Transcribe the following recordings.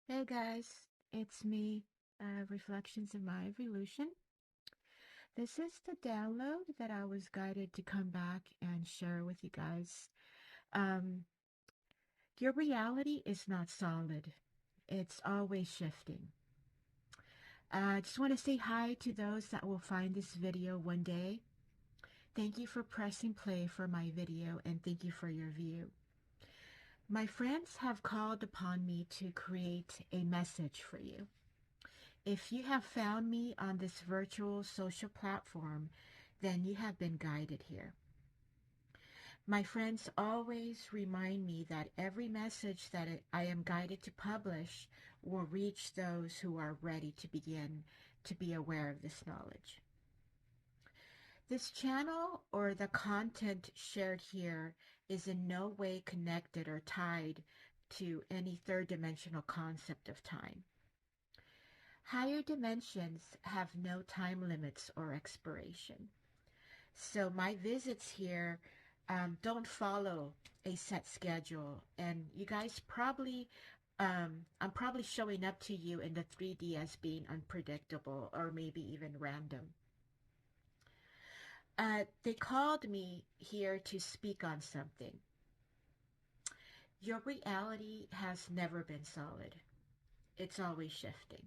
Hey guys, it's me, Reflections of My Evolution. This is the download that I was guided to come back and share with you guys. Um, your reality is not solid, it's always shifting. I just want to say hi to those that will find this video one day. Thank you for pressing play for my video and thank you for your view. My friends have called upon me to create a message for you. If you have found me on this virtual social platform, then you have been guided here. My friends always remind me that every message that I am guided to publish will reach those who are ready to begin to be aware of this knowledge. This channel or the content shared here is in no way connected or tied to any third dimensional concept of time. Higher dimensions have no time limits or expiration. So my visits here don't follow a set schedule. And you guys probably, I'm probably showing up to you in the 3D as being unpredictable or maybe even random. They called me here to speak on something. Your reality has never been solid. It's always shifting.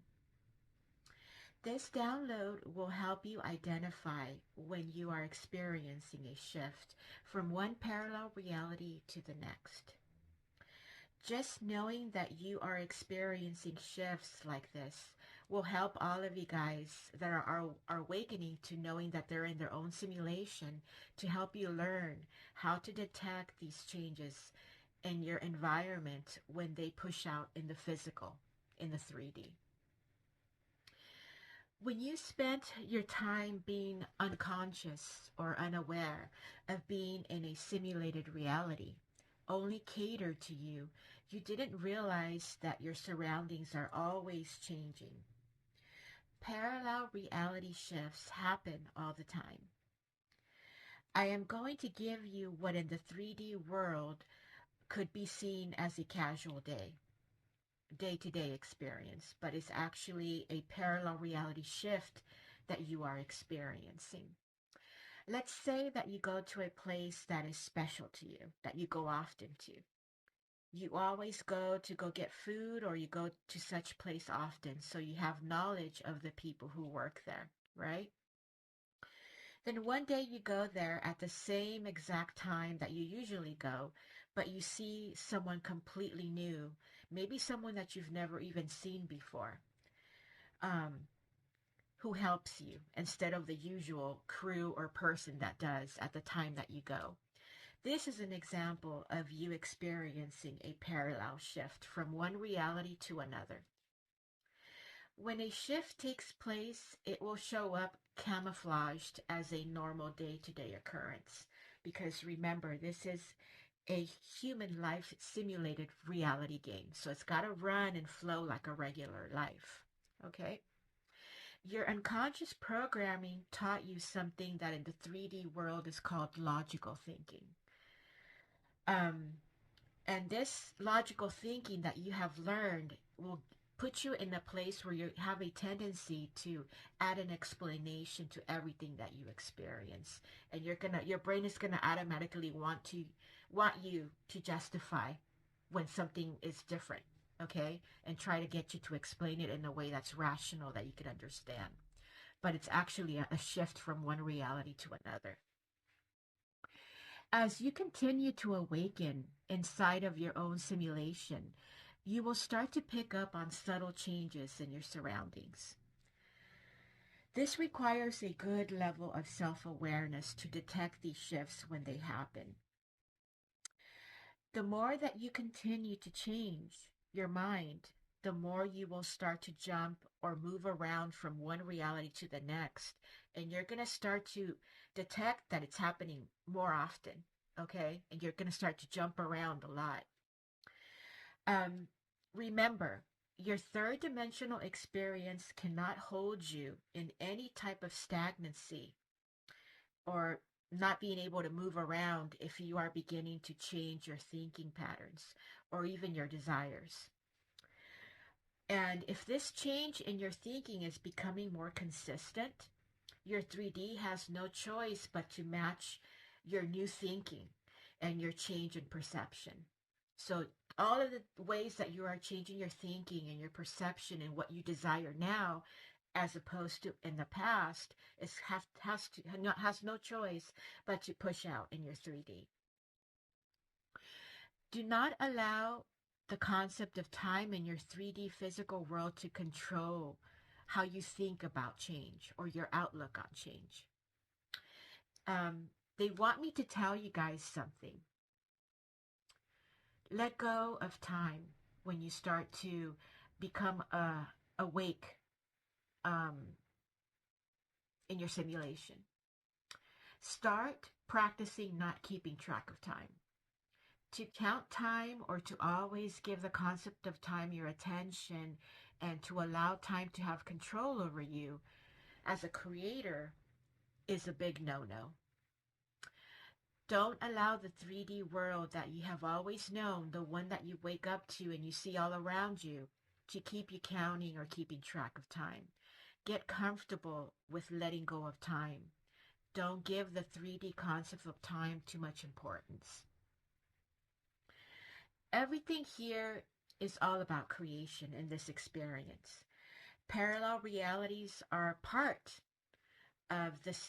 This download will help you identify when you are experiencing a shift from one parallel reality to the next. Just knowing that you are experiencing shifts like this will help all of you guys that are awakening to knowing that they're in their own simulation to help you learn how to detect these changes in your environment when they push out in the physical, in the 3D. When you spent your time being unconscious or unaware of being in a simulated reality, only catered to you, you didn't realize that your surroundings are always changing. Parallel reality shifts happen all the time. I am going to give you what in the 3D world could be seen as a casual day-to-day experience, but it's actually a parallel reality shift that you are experiencing. Let's say that you go to a place that is special to you, that you go often to. You always go get food or you go to such place often, so you have knowledge of the people who work there, right? Then one day you go there at the same exact time that you usually go, but you see someone completely new, maybe someone that you've never even seen before, um, who helps you instead of the usual crew or person that does at the time that you go. This is an example of you experiencing a parallel shift from one reality to another. When a shift takes place, it will show up camouflaged as a normal day-to-day occurrence. Because remember, this is a human life simulated reality game. So it's got to run and flow like a regular life. Okay? Your unconscious programming taught you something that in the 3D world is called logical thinking. Um, And this logical thinking that you have learned will put you in a place where you have a tendency to add an explanation to everything that you experience. And your brain is gonna automatically want you to justify when something is different, okay? And try to get you to explain it in a way that's rational that you can understand. But it's actually a shift from one reality to another. As you continue to awaken inside of your own simulation, you will start to pick up on subtle changes in your surroundings. This requires a good level of self awareness to detect these shifts when they happen. The more that you continue to change your mind, the more you will start to jump or move around from one reality to the next. And you're going to start to detect that it's happening more often. Okay. And you're going to start to jump around a lot. Um, Remember, your third dimensional experience cannot hold you in any type of stagnancy or not being able to move around if you are beginning to change your thinking patterns or even your desires. And if this change in your thinking is becoming more consistent, your 3D has no choice but to match your new thinking and your change in perception. So, all of the ways that you are changing your thinking and your perception and what you desire now, as opposed to in the past, has no choice but to push out in your 3D. Do not allow the concept of time in your 3D physical world to control how you think about change or your outlook on change. They want me to tell you guys something. Let go of time when you start to become awake in your simulation. Start practicing not keeping track of time. To count time or to always give the concept of time your attention and to allow time to have control over you as a creator is a big no-no. Don't allow the 3D world that you have always known, the one that you wake up to and you see all around you, to keep you counting or keeping track of time. Get comfortable with letting go of time. Don't give the 3D concept of time too much importance. Everything here is all about creation in this experience. Parallel realities are part of this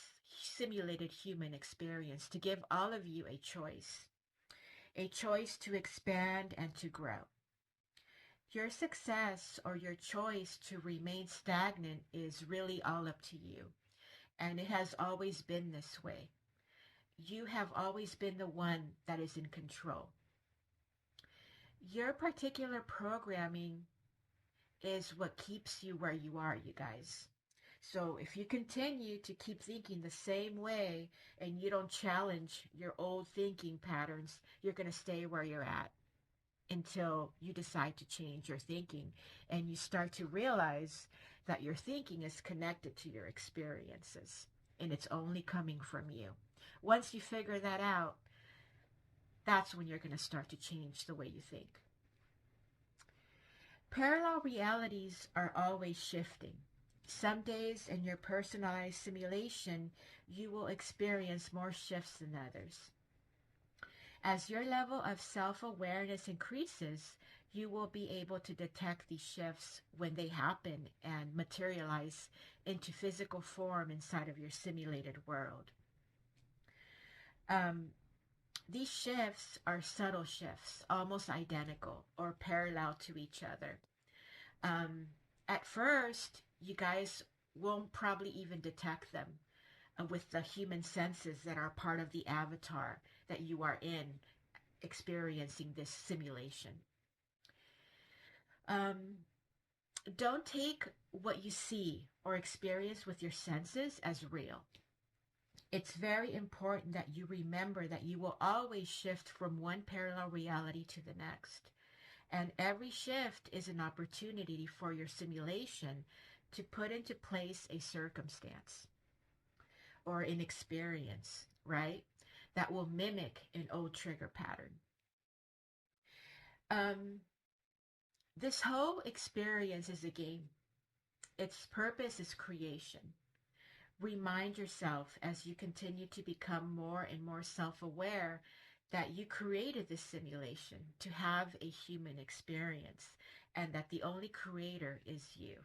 simulated human experience to give all of you a choice to expand and to grow. Your success or your choice to remain stagnant is really all up to you, and it has always been this way. You have always been the one that is in control. Your particular programming is what keeps you where you are, you guys. So if you continue to keep thinking the same way and you don't challenge your old thinking patterns, you're going to stay where you're at until you decide to change your thinking and you start to realize that your thinking is connected to your experiences and it's only coming from you. Once you figure that out, that's when you're going to start to change the way you think. Parallel realities are always shifting. Some days in your personalized simulation, you will experience more shifts than others. As your level of self-awareness increases, you will be able to detect these shifts when they happen and materialize into physical form inside of your simulated world. These shifts are subtle shifts, almost identical or parallel to each other. At first, you guys won't probably even detect them with the human senses that are part of the avatar that you are in experiencing this simulation. Don't take what you see or experience with your senses as real. It's very important that you remember that you will always shift from one parallel reality to the next. And every shift is an opportunity for your simulation to put into place a circumstance or an experience, right? That will mimic an old trigger pattern. This whole experience is a game. Its purpose is creation. Remind yourself as you continue to become more and more self-aware that you created this simulation to have a human experience and that the only creator is you.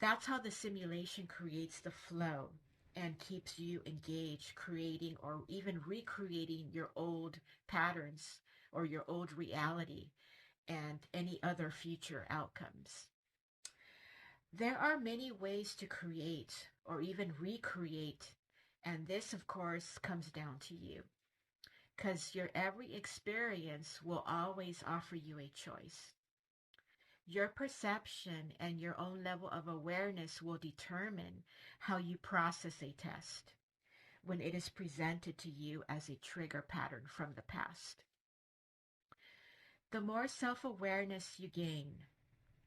That's how the simulation creates the flow and keeps you engaged, creating or even recreating your old patterns or your old reality and any other future outcomes. There are many ways to create or even recreate, and this, of course, comes down to you because your every experience will always offer you a choice. Your perception and your own level of awareness will determine how you process a test when it is presented to you as a trigger pattern from the past. The more self-awareness you gain,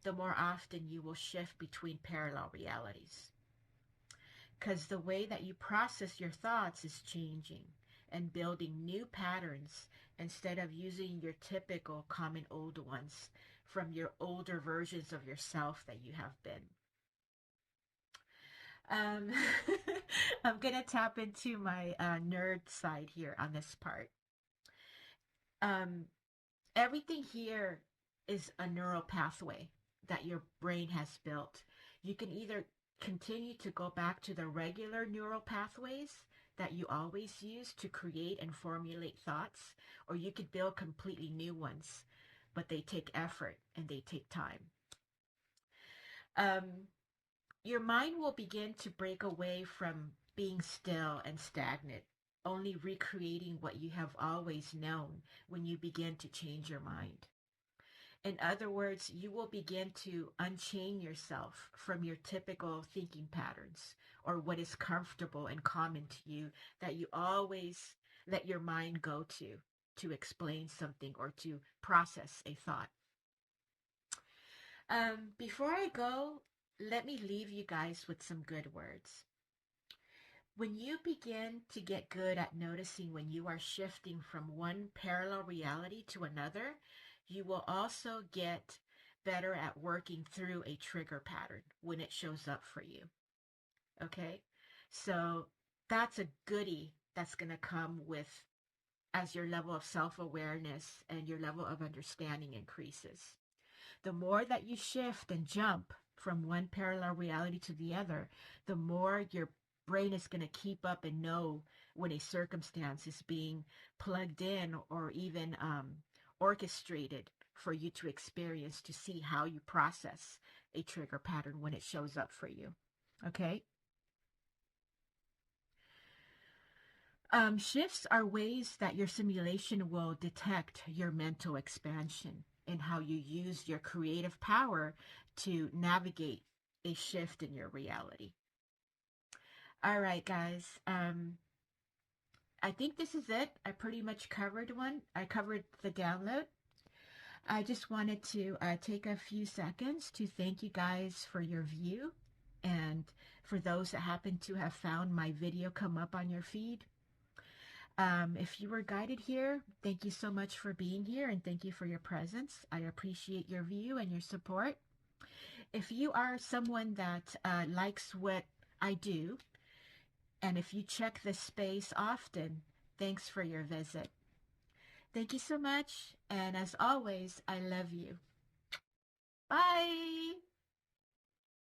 the more often you will shift between parallel realities. Because the way that you process your thoughts is changing and building new patterns instead of using your typical common old ones from your older versions of yourself that you have been. Um, I'm going to tap into my nerd side here on this part. Um, Everything here is a neural pathway that your brain has built. You can either continue to go back to the regular neural pathways that you always use to create and formulate thoughts, or you could build completely new ones, but they take effort and they take time. Um, your mind will begin to break away from being still and stagnant, only recreating what you have always known when you begin to change your mind. In other words, you will begin to unchain yourself from your typical thinking patterns or what is comfortable and common to you that you always let your mind go to explain something or to process a thought. Before I go, let me leave you guys with some good words. When you begin to get good at noticing when you are shifting from one parallel reality to another, you will also get better at working through a trigger pattern when it shows up for you. Okay? So that's a goodie that's going to come with as your level of self awareness and your level of understanding increases. The more that you shift and jump from one parallel reality to the other, the more your brain is going to keep up and know when a circumstance is being plugged in or even orchestrated for you to experience to see how you process a trigger pattern when it shows up for you. Okay? Shifts are ways that your simulation will detect your mental expansion and how you use your creative power to navigate a shift in your reality. All right, guys. I think this is it. I pretty much covered one. I covered the download. I just wanted to take a few seconds to thank you guys for your view and for those that happen to have found my video come up on your feed. If you were guided here, thank you so much for being here and thank you for your presence. I appreciate your view and your support. If you are someone that likes what I do, and if you check this space often, thanks for your visit. Thank you so much. And as always, I love you. Bye.